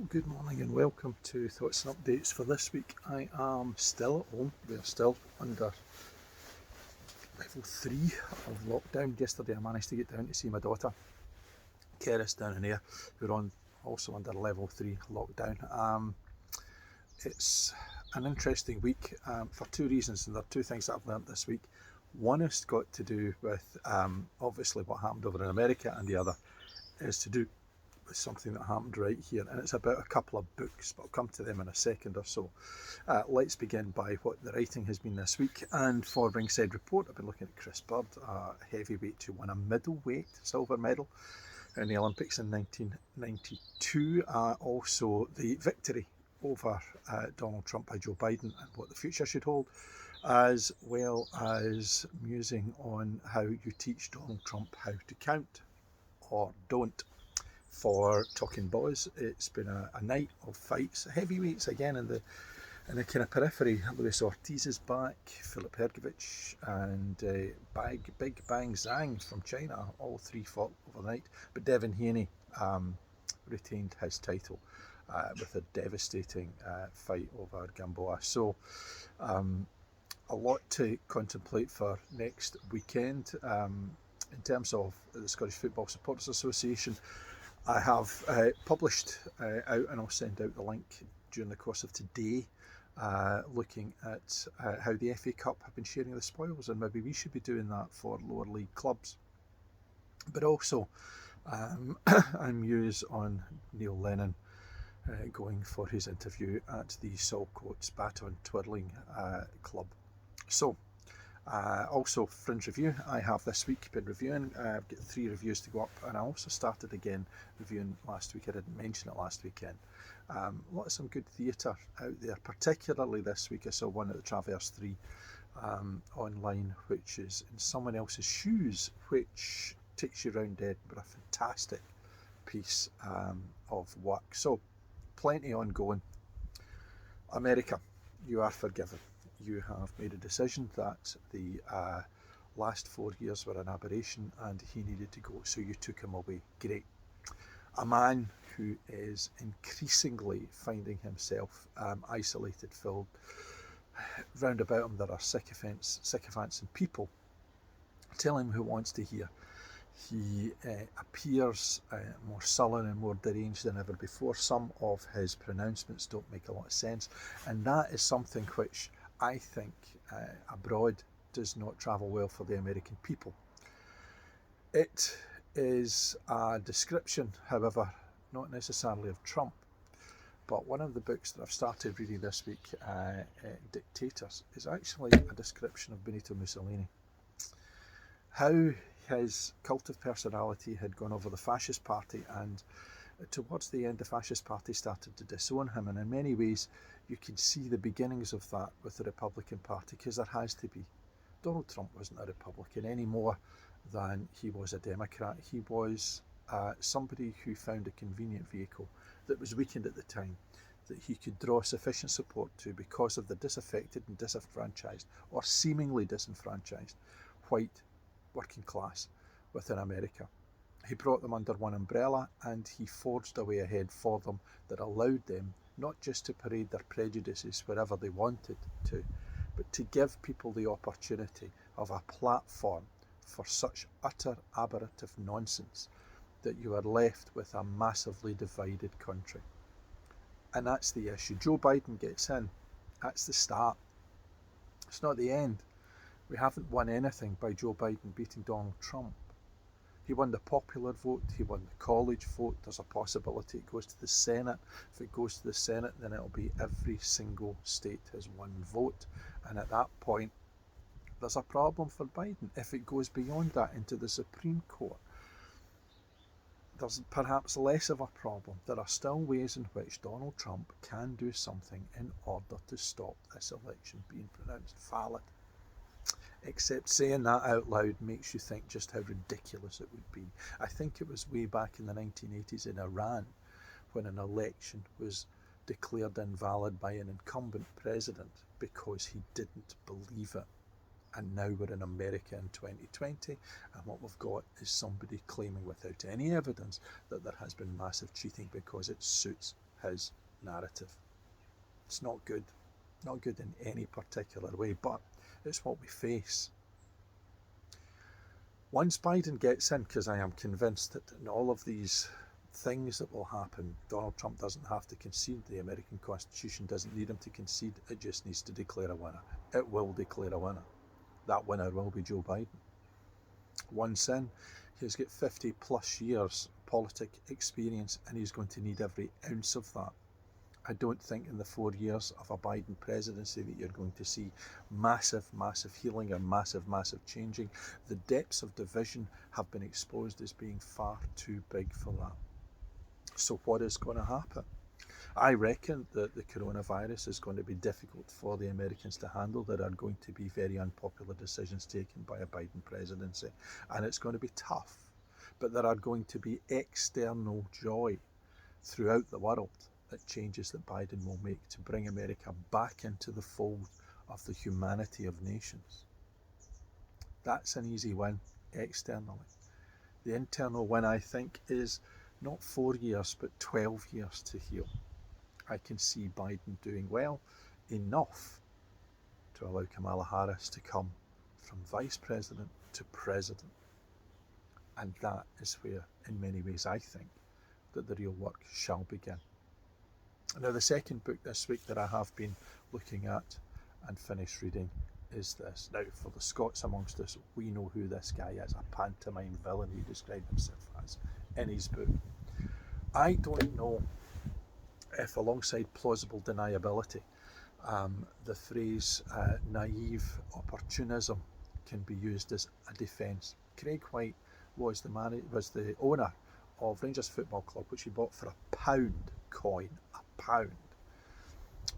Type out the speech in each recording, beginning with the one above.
Good morning and welcome to Thoughts and Updates for this week. I am still at home. We are still under level 3 of lockdown. Yesterday I managed to get down to see my daughter, Keris, down in there, who are also under level 3 lockdown. It's an interesting week for two reasons, and there are two things that I've learnt this week. One has got to do with obviously what happened over in America, and the other is to do with something that happened right here, and it's about a couple of books, but I'll come to them in a second or so. Let's begin by what the writing has been this week, and for Ringside Report I've been looking at Chris Bird, a heavyweight who won a middleweight silver medal in the Olympics in 1992, also the victory over Donald Trump by Joe Biden and what the future should hold, as well as musing on how you teach Donald Trump how to count or don't. For Talking Boys, it's been a night of fights, heavyweights again in the kind of periphery. Luis Ortiz is back, Filip Hrgovic and Big Bang Zhang from China, all three fought overnight, but Devin Haney retained his title with a devastating fight over Gamboa. So a lot to contemplate for next weekend. In terms of the Scottish Football Supporters Association, I have published out, and I'll send out the link during the course of today, looking at how the FA Cup have been sharing the spoils, and maybe we should be doing that for lower league clubs. But also, I muse on Neil Lennon going for his interview at the Saltcoats Baton Twirling Club. So, also Fringe Review, I have this week been reviewing. I've got 3 reviews to go up, and I also started again reviewing last week. I didn't mention it last weekend. A lot of some good theatre out there, particularly this week I saw one at the Traverse 3 online, which is In Someone Else's Shoes, which takes you around Edinburgh. A fantastic piece of work. So plenty ongoing. America, you are forgiven. You have made a decision that the last 4 years were an aberration and he needed to go, so you took him away. Great. A man who is increasingly finding himself isolated, filled. Round about him there are sycophants and people. Tell him who wants to hear. He appears more sullen and more deranged than ever before. Some of his pronouncements don't make a lot of sense, and that is something which I think abroad does not travel well for the American people. It is a description, however, not necessarily of Trump, but one of the books that I've started reading this week, Dictators, is actually a description of Benito Mussolini. How his cult of personality had gone over the fascist party, and towards the end the fascist party started to disown him, and in many ways you can see the beginnings of that with the Republican Party, because there has to be. Donald Trump wasn't a Republican any more than he was a Democrat. He was somebody who found a convenient vehicle that was weakened at the time, that he could draw sufficient support to because of the disaffected and disenfranchised, or seemingly disenfranchised, white working class within America. He brought them under one umbrella, and he forged a way ahead for them that allowed them not just to parade their prejudices wherever they wanted to, but to give people the opportunity of a platform for such utter aberrative nonsense that you are left with a massively divided country. And that's the issue. Joe Biden gets in. That's the start. It's not the end. We haven't won anything by Joe Biden beating Donald Trump. He won the popular vote, he won the college vote. There's a possibility it goes to the Senate. If it goes to the Senate, then it'll be every single state has one vote. And at that point, there's a problem for Biden. If it goes beyond that into the Supreme Court, there's perhaps less of a problem. There are still ways in which Donald Trump can do something in order to stop this election being pronounced valid. Except saying that out loud makes you think just how ridiculous it would be. I think it was way back in the 1980s in Iran when an election was declared invalid by an incumbent president because he didn't believe it. And now we're in America in 2020, and what we've got is somebody claiming without any evidence that there has been massive cheating because it suits his narrative. It's not good. Not good in any particular way, but it's what we face. Once Biden gets in, because I am convinced that in all of these things that will happen, Donald Trump doesn't have to concede. The American Constitution doesn't need him to concede. It just needs to declare a winner. It will declare a winner. That winner will be Joe Biden. Once in, he's got 50 plus years politic experience, and he's going to need every ounce of that. I don't think in the 4 years of a Biden presidency that you're going to see massive healing or massive changing. The depths of division have been exposed as being far too big for that. So what is going to happen? I reckon that the coronavirus is going to be difficult for the Americans to handle. There are going to be very unpopular decisions taken by a Biden presidency, and it's going to be tough. But there are going to be external joy throughout the world at changes that Biden will make to bring America back into the fold of the humanity of nations. That's an easy win externally. The internal win, I think, is not 4 years, but 12 years to heal. I can see Biden doing well enough to allow Kamala Harris to come from vice president to president. And that is where, in many ways, I think that the real work shall begin. Now, the second book this week that I have been looking at and finished reading is this. Now, for the Scots amongst us, we know who this guy is, a pantomime villain he described himself as in his book. I don't know if alongside plausible deniability, the phrase naive opportunism can be used as a defence. Craig Whyte was the owner of Rangers Football Club, which he bought for £1 coin, £1,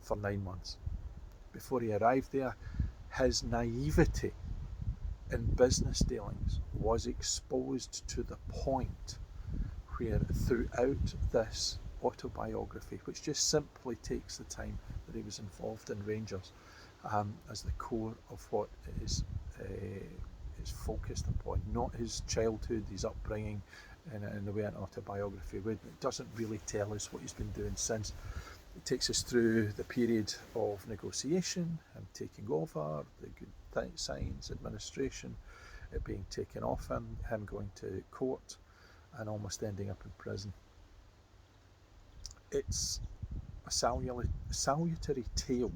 for 9 months. Before he arrived there, his naivety in business dealings was exposed to the point where throughout this autobiography, which just simply takes the time that he was involved in Rangers as the core of what is focused upon, not his childhood, his upbringing in the way an autobiography would. It doesn't really tell us what he's been doing since. It takes us through the period of negotiation, him taking over, the good signs, administration, it being taken off him going to court, and almost ending up in prison. It's a salutary tale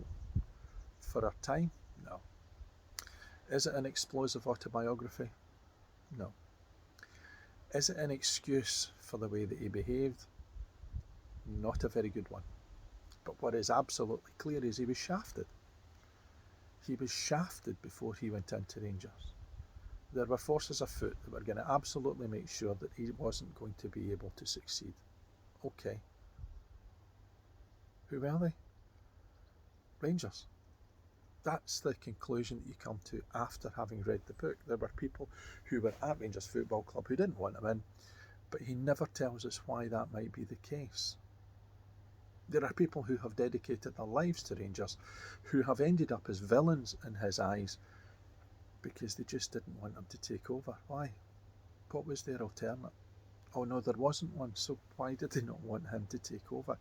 for our time? No. Is it an explosive autobiography? No. Is it an excuse for the way that he behaved? Not a very good one. But what is absolutely clear is he was shafted. He was shafted before he went into Rangers. There were forces afoot that were going to absolutely make sure that he wasn't going to be able to succeed. Okay. Who were they? Rangers. That's the conclusion that you come to after having read the book. There were people who were at Rangers Football Club who didn't want him in, but he never tells us why that might be the case. There are people who have dedicated their lives to Rangers who have ended up as villains in his eyes because they just didn't want him to take over. Why? What was their alternate? Oh no, there wasn't one, so why did they not want him to take over?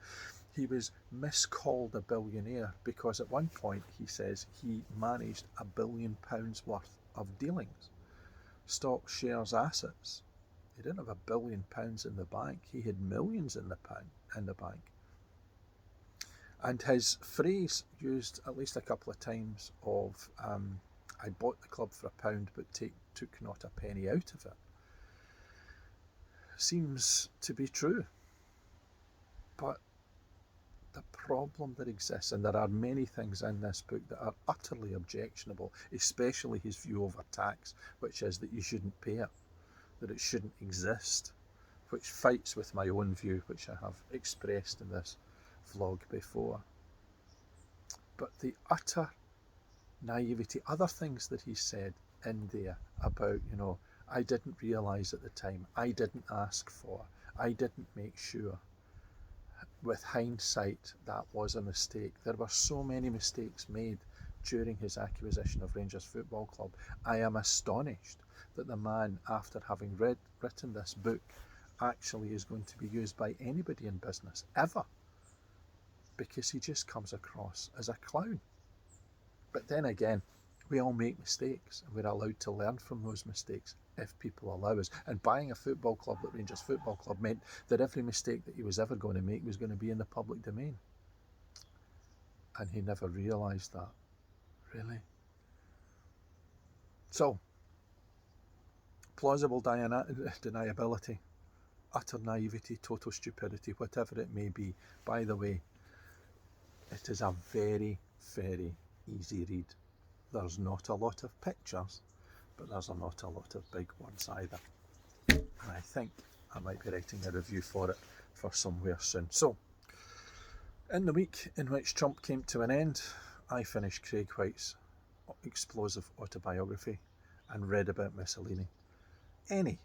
He was miscalled a billionaire because at one point he says he managed £1 billion worth of dealings. Stock, shares, assets. He didn't have £1 billion in the bank, he had millions in the bank. And his phrase used at least a couple of times of I bought the club for £1 but took not a penny out of it seems to be true. But the problem that exists, and there are many things in this book that are utterly objectionable, especially his view over tax, which is that you shouldn't pay it, that it shouldn't exist, which fights with my own view, which I have expressed in this vlog before. But the utter naivety, other things that he said in there about, I didn't realise at the time, I didn't ask for, I didn't make sure. With hindsight, that was a mistake. There were so many mistakes made during his acquisition of Rangers Football Club. I am astonished that the man, after having written this book, actually is going to be used by anybody in business, ever, because he just comes across as a clown. But then again, we all make mistakes, and we're allowed to learn from those mistakes if people allow us. And buying a football club like Rangers Football Club meant that every mistake that he was ever going to make was going to be in the public domain. And he never realised that, really. So, plausible deniability, utter naivety, total stupidity, whatever it may be. By the way, it is a very, very easy read. There's not a lot of pictures, but there's not a lot of big words either. And I think I might be writing a review for it for somewhere soon. So, in the week in which Trump came to an end, I finished Craig Whyte's explosive autobiography and read about Mussolini. Any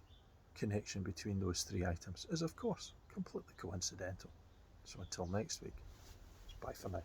connection between those three items is, of course, completely coincidental. So until next week, bye for now.